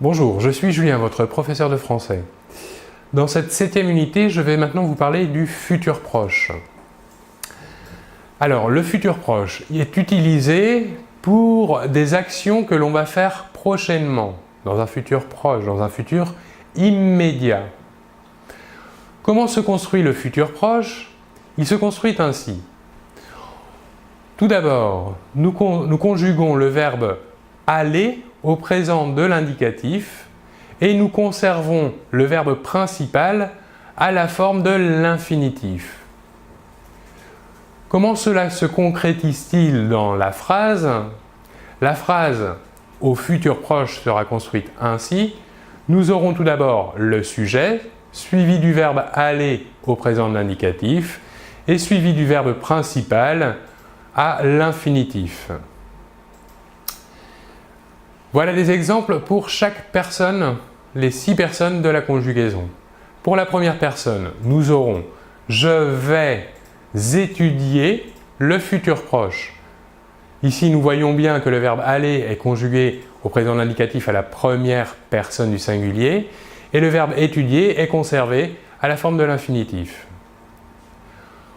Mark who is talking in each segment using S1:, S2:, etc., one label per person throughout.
S1: Bonjour, je suis Julien, votre professeur de français. Dans cette 7e unité, je vais maintenant vous parler du futur proche. Alors, le futur proche est utilisé pour des actions que l'on va faire prochainement, dans un futur proche, dans un futur immédiat. Comment se construit le futur proche? Il se construit ainsi. Tout d'abord, nous conjuguons le verbe « aller » au présent de l'indicatif et nous conservons le verbe principal à la forme de l'infinitif. Comment cela se concrétise-t-il dans la phrase? La phrase au futur proche sera construite ainsi. Nous aurons tout d'abord le sujet, suivi du verbe « aller » au présent de l'indicatif et suivi du verbe principal à l'infinitif. Voilà des exemples pour chaque personne, les 6 personnes de la conjugaison. Pour la première personne, nous aurons « je vais étudier le futur proche ». Ici, nous voyons bien que le verbe « aller » est conjugué au présent de l'indicatif à la première personne du singulier et le verbe « étudier » est conservé à la forme de l'infinitif.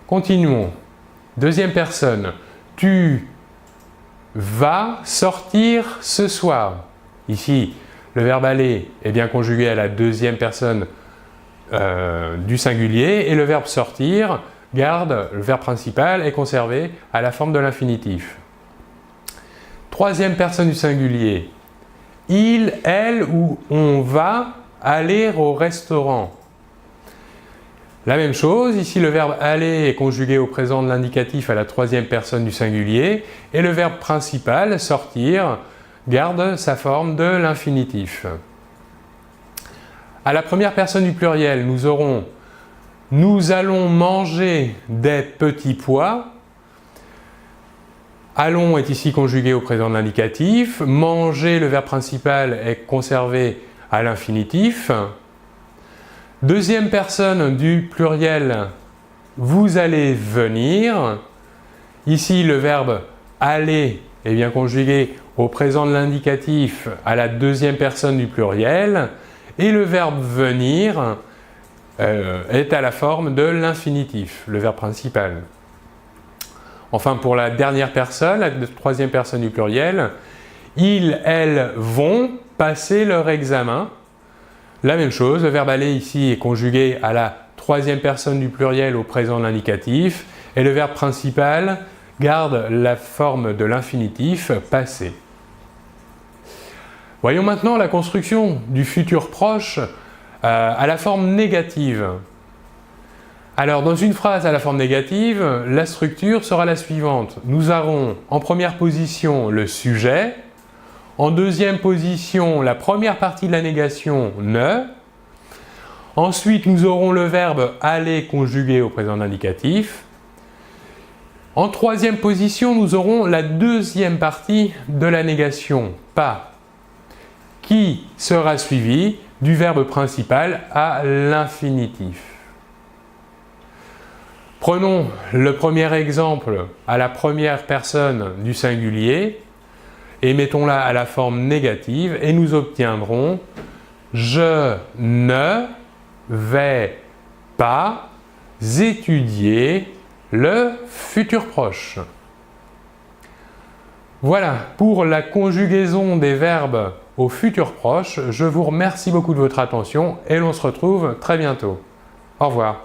S1: Continuons. Deuxième personne, « tu va sortir ce soir ». Ici, le verbe aller est bien conjugué à la deuxième personne du singulier et le verbe sortir garde le verbe principal est conservé à la forme de l'infinitif. Troisième personne du singulier, il, elle ou on va aller au restaurant. La même chose, ici le verbe aller est conjugué au présent de l'indicatif à la troisième personne du singulier et le verbe principal, sortir, garde sa forme de l'infinitif. À la première personne du pluriel, nous aurons « nous allons manger des petits pois ». Allons est ici conjugué au présent de l'indicatif. Manger, le verbe principal, est conservé à l'infinitif. Deuxième personne du pluriel, vous allez venir. Ici, le verbe aller est bien conjugué au présent de l'indicatif à la deuxième personne du pluriel et le verbe venir est à la forme de l'infinitif, le verbe principal. Enfin, pour la dernière personne, la troisième personne du pluriel, ils, elles vont passer leur examen. La même chose, le verbe aller ici est conjugué à la troisième personne du pluriel au présent de l'indicatif et le verbe principal garde la forme de l'infinitif passé. Voyons maintenant la construction du futur proche à la forme négative. Alors, dans une phrase à la forme négative, la structure sera la suivante. Nous aurons en première position le sujet, en deuxième position la première partie de la négation « ne ». Ensuite, nous aurons le verbe « aller » conjugué au présent de l'indicatif. En troisième position, nous aurons la deuxième partie de la négation « pas » qui sera suivie du verbe principal à l'infinitif. Prenons le premier exemple à la première personne du singulier et mettons-la à la forme négative et nous obtiendrons « je ne vais pas étudier le futur proche ». Voilà pour la conjugaison des verbes au futur proche. Je vous remercie beaucoup de votre attention et l'on se retrouve très bientôt. Au revoir.